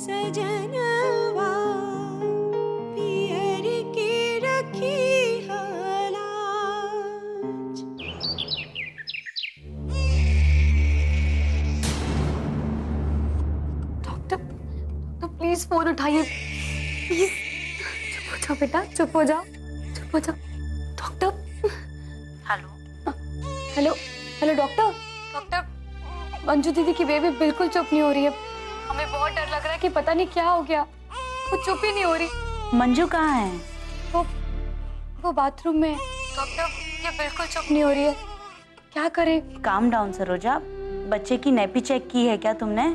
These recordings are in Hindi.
सजनवा पियर के रखी हलाज। डॉक्टर तो प्लीज फोन उठाइए प्लीज। चुप हो जाओ बेटा, चुप हो जाओ, चुप हो जाओ। Doctor hello hello hello doctor. Doctor Manju दीदी की बेबी बिल्कुल चुप नहीं हो रही है। हमें बहुत डर लग रहा है कि पता नहीं क्या हो गया, वो चुप ही नहीं हो रही। मंजू कहाँ है? वो बाथरूम में। डॉक्टर ये बिल्कुल चुप नहीं हो रही है, क्या करें? काम डाउन सरोजा, बच्चे की नैपी चेक की है क्या तुमने?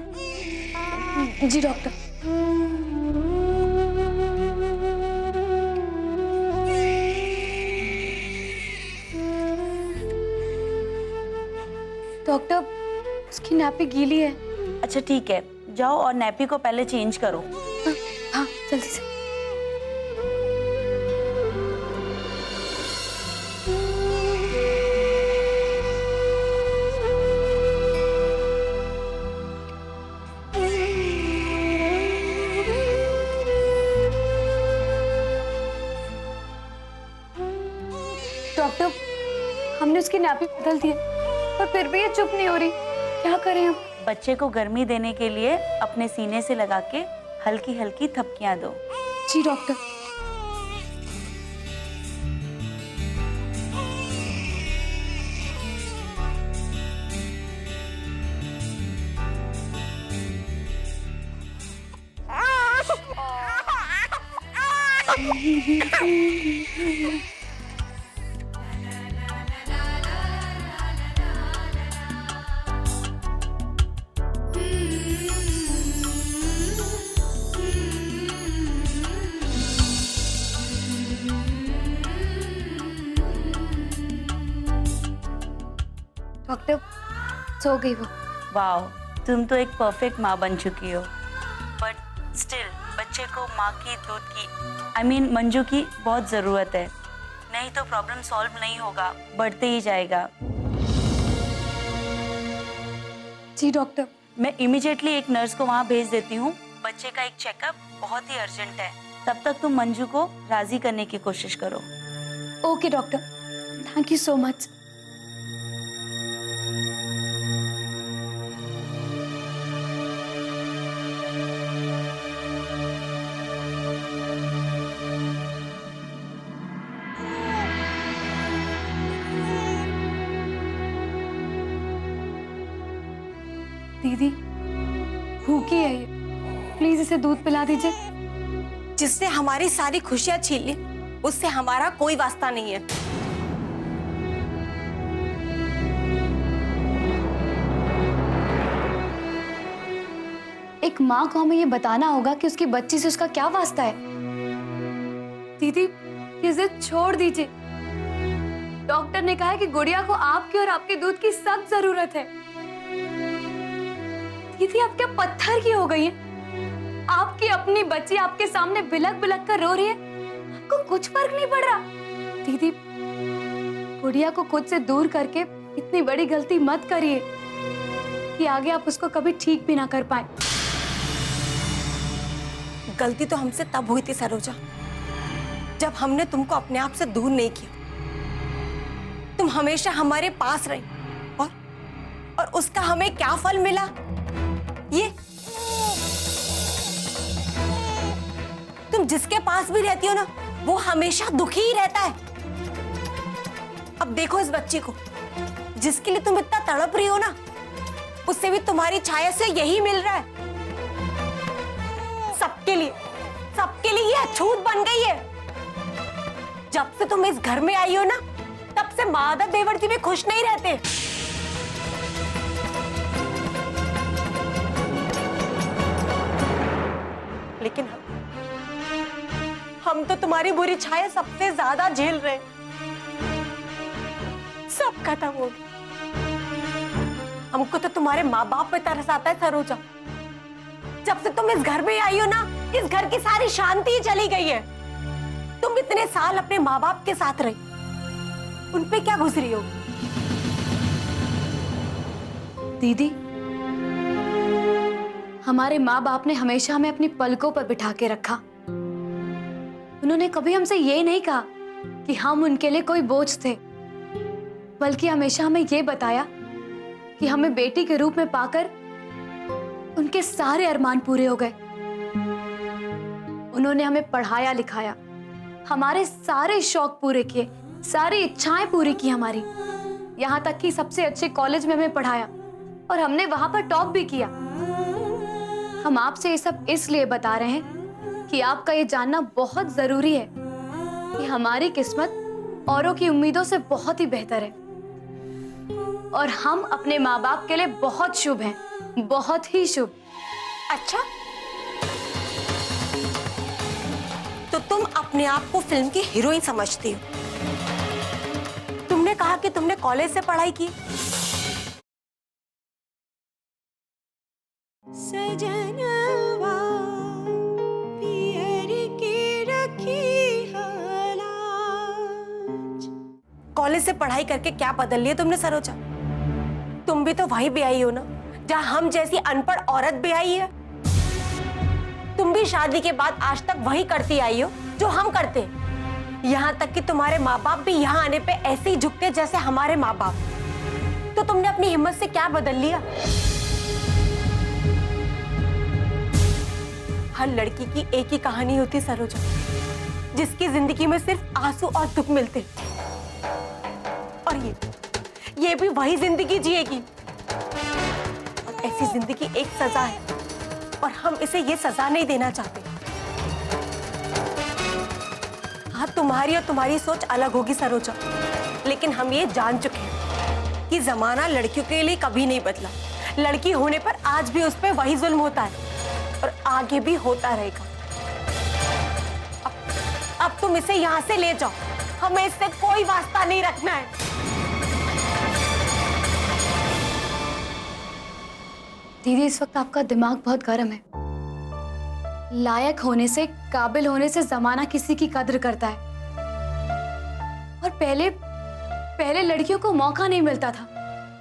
जी डॉक्टर। डॉक्टर उसकी नैपी गीली है। अच्छा ठीक है, जाओ और नैपी को पहले चेंज करो। हाँ जल्दी से। डॉक्टर हमने उसकी नैपी बदल दी है पर फिर भी ये चुप नहीं हो रही, क्या करें हम? बच्चे को गर्मी देने के लिए अपने सीने से लगा के हल्की हल्की थपकियां दो। जी डॉक्टर। डॉक्टर सो गई वो। वाओ, तुम तो एक परफेक्ट माँ बन चुकी हो। बट स्टिल बच्चे को माँ की दूध की मंजू की बहुत जरूरत है, नहीं तो प्रॉब्लम सॉल्व नहीं होगा, बढ़ते ही जाएगा। जी डॉक्टर। मैं इमीडिएटली एक नर्स को वहाँ भेज देती हूँ। बच्चे का एक चेकअप बहुत ही अर्जेंट है, तब तक तुम मंजू को राजी करने की कोशिश करो। Okay doctor, thank you so much. दीदी भूखी है ये, प्लीज इसे दूध पिला दीजिए। जिसने हमारी सारी खुशियां छीन ली उससे हमारा कोई वास्ता नहीं है। एक माँ को हमें ये बताना होगा कि उसकी बच्ची से उसका क्या वास्ता है। दीदी ये जिद छोड़ दीजिए। डॉक्टर ने कहा है कि गुड़िया को आपके और आपके दूध की सख्त जरूरत है। दीदी आप क्या पत्थर की हो गई हैं? आपकी अपनी बच्ची आपके सामने बिलक बिलक कर रो रही है, आपको कुछ फर्क नहीं पड़ रहा। दीदी गुड़िया को खुद से दूर करके इतनी बड़ी गलती मत करिए कि आगे आप उसको कभी ठीक भी ना कर पाए। गलती तो हमसे तब हुई थी सरोजा, जब हमने तुमको अपने आप से दूर नहीं किया। तुम हमेशा हमारे पास रही और उसका हमें क्या फल मिला? ये तुम जिसके पास भी रहती हो ना, वो हमेशा दुखी ही रहता है। अब देखो इस बच्ची को, जिसके लिए तुम इतना तड़प रही हो ना, उससे भी तुम्हारी छाया से यही मिल रहा है। सबके लिए ये अछूत बन गई है। जब से तुम इस घर में आई हो ना, तब से मादा देवर जी भी खुश नहीं रहते। लेकिन हम तो तुम्हारी बुरी छाया सबसे ज्यादा झेल रहे हैं। सब खत्म हो गया। हमको तो तुम्हारे माँ बाप पे तरस आता है सरोजा। जब से तुम इस घर में आई हो ना, इस घर की सारी शांति ही चली गई है। तुम इतने साल अपने माँ बाप के साथ रही, उन पे क्या गुजरी हो? दीदी हमारे माँ बाप ने हमेशा हमें अपनी पलकों पर बिठा के रखा। उन्होंने कभी हमसे ये नहीं कहा कि हम उनके लिए कोई बोझ थे, बल्कि हमेशा हमें ये बताया कि हमें बेटी के रूप में पाकर उनके सारे अरमान पूरे हो गए। उन्होंने हमें पढ़ाया लिखाया, हमारे सारे शौक पूरे किए, सारी इच्छाएं पूरी की हमारी, यहाँ तक कि सबसे अच्छे कॉलेज में हमें पढ़ाया और हमने वहां पर टॉप भी किया। हम आपसे ये सब इसलिए बता रहे हैं कि आपका ये जानना बहुत जरूरी है कि हमारी किस्मत औरों की उम्मीदों से बहुत ही बेहतर है और हम अपने माँ बाप के लिए बहुत शुभ हैं, बहुत ही शुभ। अच्छा, तो तुम अपने आप को फिल्म की हीरोइन समझती हो। तुमने कहा कि तुमने कॉलेज से पढ़ाई की। सजनवा पियर के रखी हालाज। कॉलेज से पढ़ाई करके क्या बदल लिया तुमने सरोजा? तुम भी तो वही ब्याही हो ना जहां हम जैसी अनपढ़ औरत ब्याही है। तुम भी शादी के बाद आज तक वही करती आई हो जो हम करते हैं। यहाँ तक कि तुम्हारे माँ बाप भी यहाँ आने पे ऐसे ही झुकते जैसे हमारे माँ बाप। तो तुमने अपनी हिम्मत से क्या बदल लिया? हर लड़की की एक ही कहानी होती सरोजा, जिसकी जिंदगी में सिर्फ आंसू और दुख मिलते। और ये भी वही जिंदगी जिएगी। और ऐसी जिंदगी एक सजा है और हम इसे ये सजा नहीं देना चाहते। हाँ, तुम्हारी और तुम्हारी सोच अलग होगी सरोजा, लेकिन हम ये जान चुके हैं कि जमाना लड़कियों के लिए कभी नहीं बदला। लड़की होने पर आज भी उस पर वही जुल्म होता है और आगे भी होता रहेगा। अब तुम इसे यहाँ से ले जाओ, हमें इससे कोई वास्ता नहीं रखना है। दीदी, इस वक्त आपका दिमाग बहुत गर्म है। लायक होने से, काबिल होने से जमाना किसी की कद्र करता है। और पहले लड़कियों को मौका नहीं मिलता था।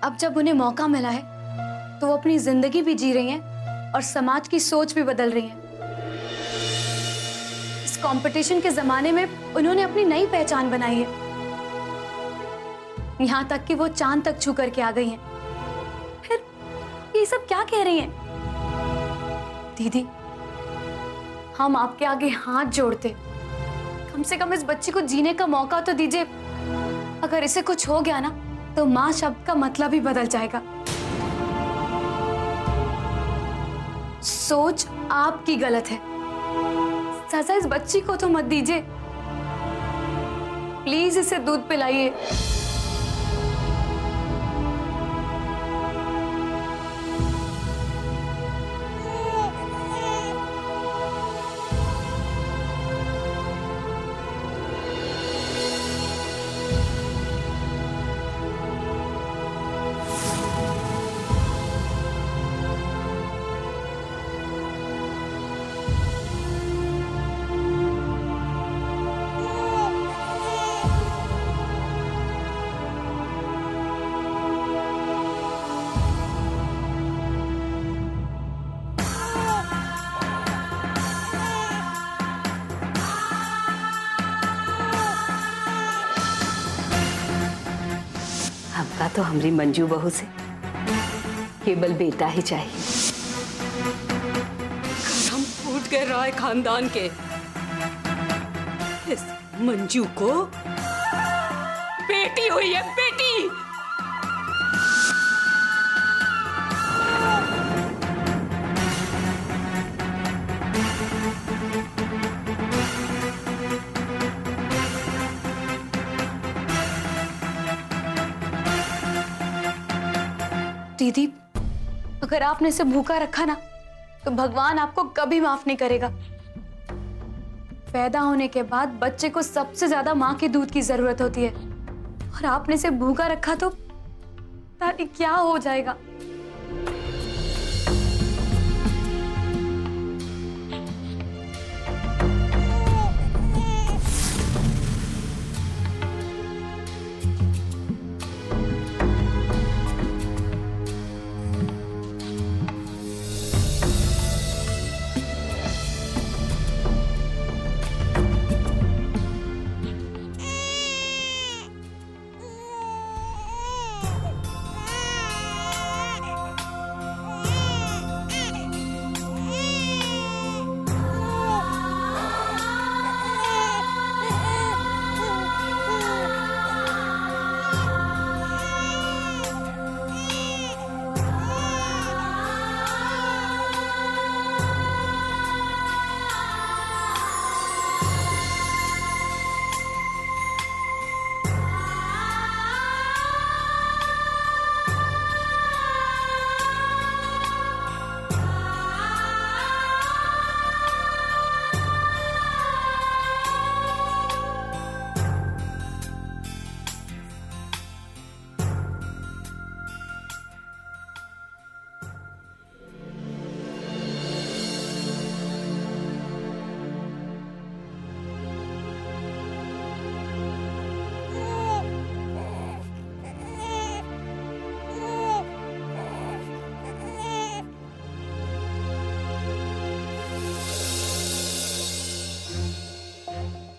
अब जब उन्हें मौका मिला है तो वो अपनी जिंदगी भी जी रही हैं और समाज की सोच भी बदल रही हैं। इस कंपटीशन के जमाने में उन्होंने अपनी नई पहचान बनाई है। यहाँ तक कि वो चांद तक छू करके आ गई हैं। फिर ये सब क्या कह रही हैं? दीदी, हम आपके आगे हाथ जोड़ते, कम से कम इस बच्ची को जीने का मौका तो दीजिए। अगर इसे कुछ हो गया ना तो माँ शब्द का मतलब ही बदल जाएगा। सोच आपकी गलत है। सजा इस बच्ची को तो मत दीजिए। प्लीज इसे दूध पिलाइए। हमका तो हमारी मंजू बहू से केवल बेटा ही चाहिए। हम फूट गए राय खानदान के। इस मंजू को बेटी हुई है, बेटी। दीदी, अगर आपने इसे भूखा रखा ना तो भगवान आपको कभी माफ नहीं करेगा। पैदा होने के बाद बच्चे को सबसे ज्यादा माँ के दूध की जरूरत होती है और आपने इसे भूखा रखा तो पता नहीं क्या हो जाएगा।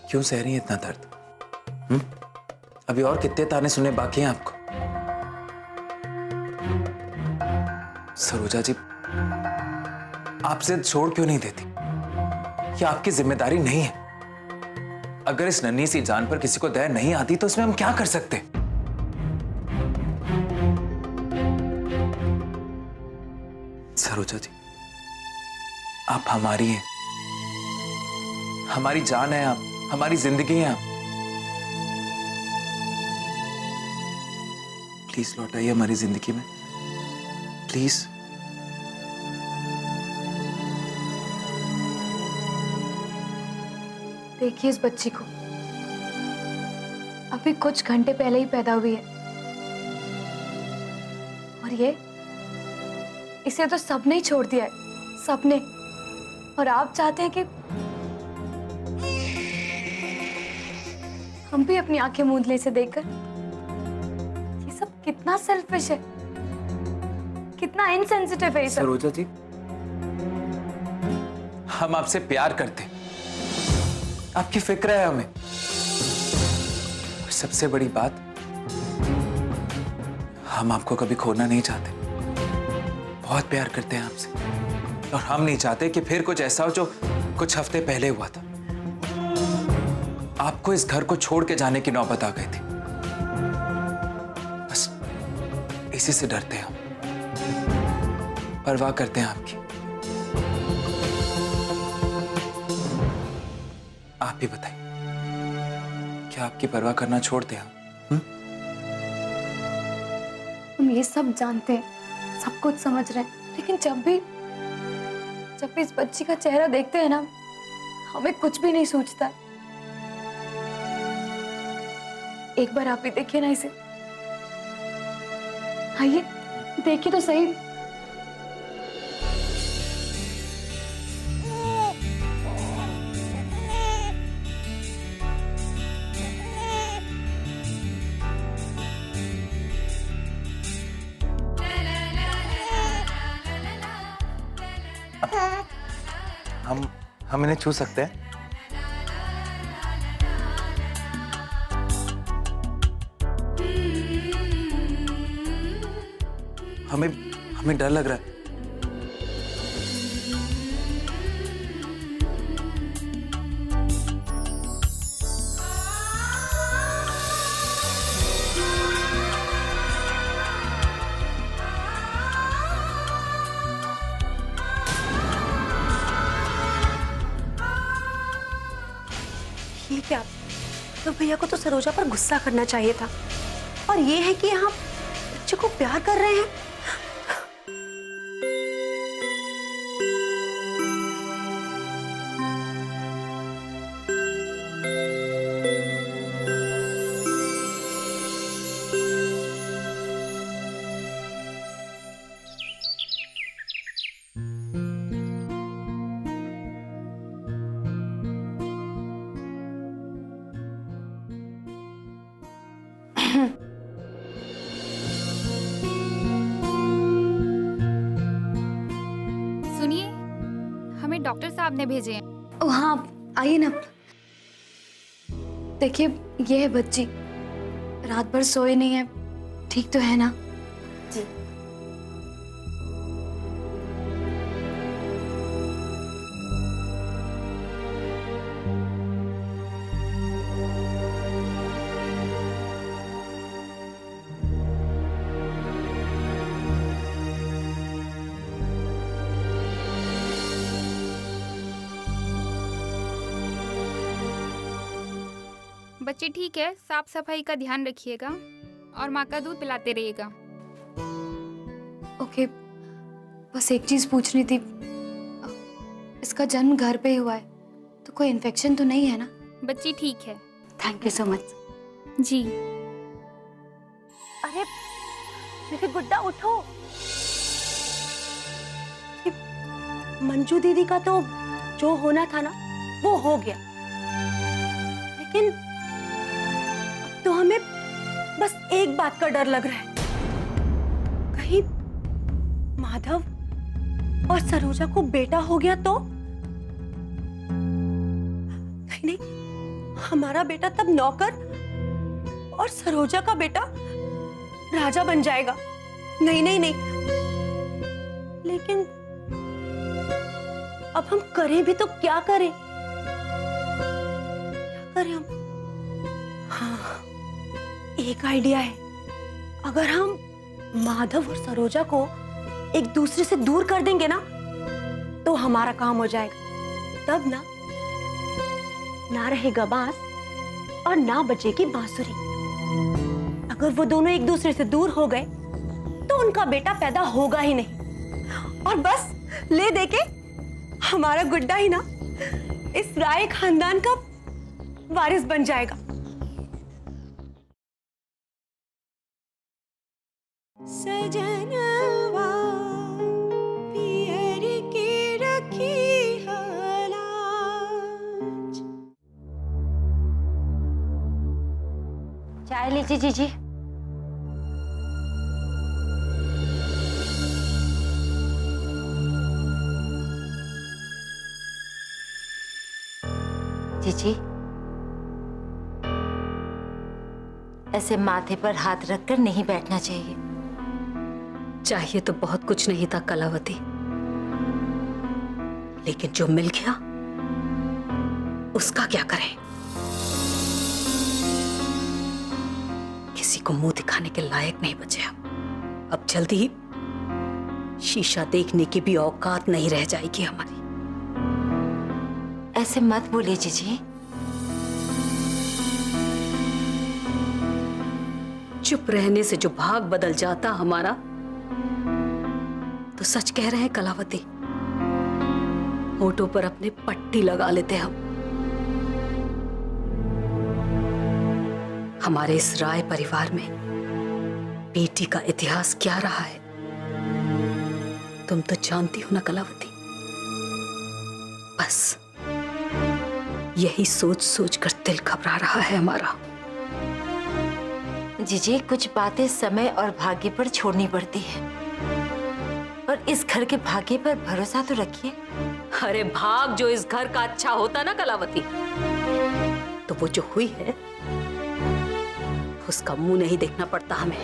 क्यों सह रही है इतना दर्द? अभी और कितने ताने सुने बाकी हैं आपको? सरोजा जी, आप जिद छोड़ क्यों नहीं देती? ये आपकी जिम्मेदारी नहीं है। अगर इस नन्ही सी जान पर किसी को दया नहीं आती तो इसमें हम क्या कर सकते? सरोजा जी, आप हमारी हैं, हमारी जान है, आप हमारी जिंदगी हैं। आप प्लीज लौट आइए हमारी जिंदगी में, प्लीज। देखिए इस बच्ची को, अभी कुछ घंटे पहले ही पैदा हुई है और ये, इसे तो सबने ही छोड़ दिया है, सबने। और आप चाहते हैं कि हम भी अपनी आंखें मूंद लें इसे देखकर? ये सब कितना सेल्फिश है, कितना इनसेंसिटिव है ये सब। सरोजा जी, हम आपसे प्यार करते हैं, आपकी फिक्र है हमें। और सबसे बड़ी बात, हम आपको कभी खोना नहीं चाहते, बहुत प्यार करते हैं आपसे। और हम नहीं चाहते कि फिर कुछ ऐसा हो जो कुछ हफ्ते पहले हुआ था। आपको इस घर को छोड़ के जाने की नौबत आ गई थी, बस इसी से डरते हैं हम, परवाह करते हैं आपकी। आप ही बताइए, क्या आपकी परवाह करना छोड़ते हैं हम ये सब जानते हैं, सब कुछ समझ रहे हैं, लेकिन जब भी इस बच्ची का चेहरा देखते हैं ना, हमें कुछ भी नहीं सूझता है। एक बार आप ही देखिए ना इसे, आइए देखिए तो सही। हम इन्हें छू सकते हैं? हमें डर लग रहा है। ये क्या? तो भैया को तो सरोजा पर गुस्सा करना चाहिए था, और ये है कि यहाँ बच्चे को प्यार कर रहे हैं। सुनिए, हमें डॉक्टर साहब ने भेजे हैं। ओ हाँ, आइए ना। देखिए ये है बच्ची, रात भर सोए नहीं है, ठीक तो है ना? जी। बच्चे ठीक है, साफ सफाई का ध्यान रखिएगा और माँ का दूध पिलाते रहिएगा। ओके, बस एक चीज पूछनी थी, इसका जन्म घर पे ही हुआ है तो कोई इन्फेक्शन तो नहीं है ना? बच्ची ठीक है। Thank you so much. जी। अरे मेरे गुड्डा उठो। ये मंजू दीदी का तो जो होना था ना वो हो गया, लेकिन अब तो हमें बस एक बात का डर लग रहा है, कहीं माधव और सरोजा को बेटा हो गया तो? नहीं नहीं, हमारा बेटा तब नौकर और सरोजा का बेटा राजा बन जाएगा। नहीं नहीं नहीं, लेकिन अब हम करें भी तो क्या करें? क्या करें हम? हाँ, एक आइडिया है। अगर हम माधव और सरोजा को एक दूसरे से दूर कर देंगे ना, तो हमारा काम हो जाएगा। तब ना रहेगा बांस और ना बजेगी बांसुरी। अगर वो दोनों एक दूसरे से दूर हो गए तो उनका बेटा पैदा होगा ही नहीं, और बस ले दे के हमारा गुड्डा ही ना इस राय खानदान का वारिस बन जाएगा। सजनवा पियर के रखी हलाज। चाय लीजिए जीजी। जीजी, ऐसे माथे पर हाथ रखकर नहीं बैठना चाहिए। चाहिए तो बहुत कुछ नहीं था कलावती, लेकिन जो मिल गया उसका क्या करें? किसी को मुंह दिखाने के लायक नहीं बचे हम। अब जल्दी ही शीशा देखने की भी औकात नहीं रह जाएगी हमारी। ऐसे मत बोलिए जीजी। चुप रहने से जो भाग बदल जाता हमारा, तो सच कह रहे हैं कलावती, होठों पर अपने पट्टी लगा लेते हम। हमारे इस राय परिवार में बेटी का इतिहास क्या रहा है तुम तो जानती हो ना कलावती। बस यही सोच सोच कर दिल घबरा रहा है हमारा। जीजी, कुछ बातें समय और भाग्य पर छोड़नी पड़ती है, और इस घर के भाग्य पर भरोसा तो रखिए। अरे भाग जो इस घर का अच्छा होता ना कलावती, तो वो जो हुई है उसका मुंह नहीं देखना पड़ता हमें।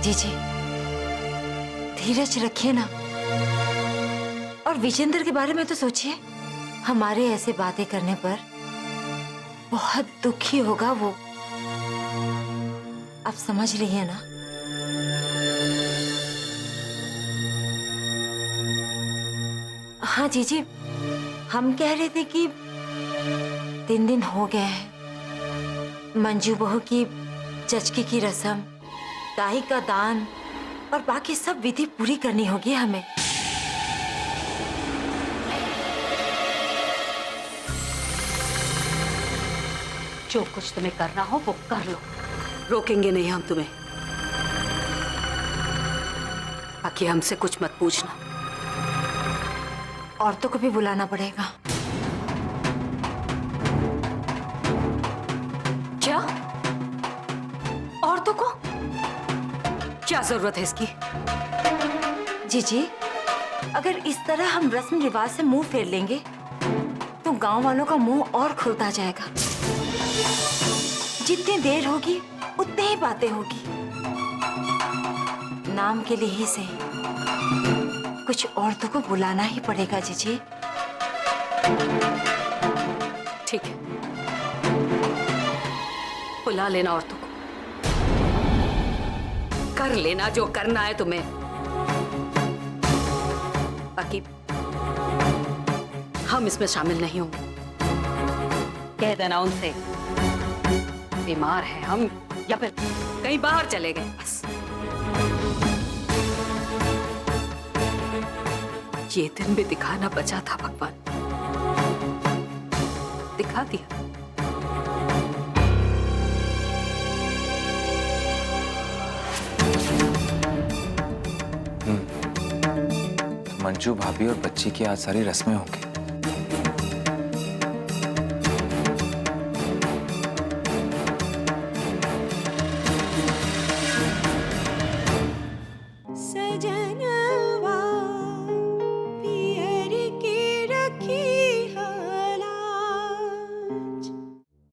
जीजी, धीरज रखिए ना, और विजेंद्र के बारे में तो सोचिए। हमारे ऐसे बातें करने पर बहुत दुखी होगा वो। आप समझ रही है ना? हाँ जीजी, हम कह रहे थे कि 3 दिन हो गए हैं। मंजू बहू की जचकी की रस्म, दाई का दान और बाकी सब विधि पूरी करनी होगी हमें। जो कुछ तुम्हें करना हो वो कर लो, रोकेंगे नहीं हम तुम्हें। बाकी हमसे कुछ मत पूछना। औरतों को भी बुलाना पड़ेगा। क्या? औरतों को क्या जरूरत है इसकी? जीजी, अगर इस तरह हम रस्म रिवाज से मुंह फेर लेंगे तो गांव वालों का मुंह और खुलता जाएगा। जितनी देर होगी उतनी ही बातें होगी। नाम के लिए ही सही, कुछ औरतों को बुलाना ही पड़ेगा जीजी। ठीक है, बुला लेना औरतों को, कर लेना जो करना है तुम्हें। बाकी हम इसमें शामिल नहीं होंगे। कह देना उनसे बीमार हैं हम, या फिर कहीं बाहर चले गए बस। ये दिन भी दिखाना बचा था भगवान, दिखा दिया। मंजू भाभी और बच्ची की आज सारी रस्में होंगी।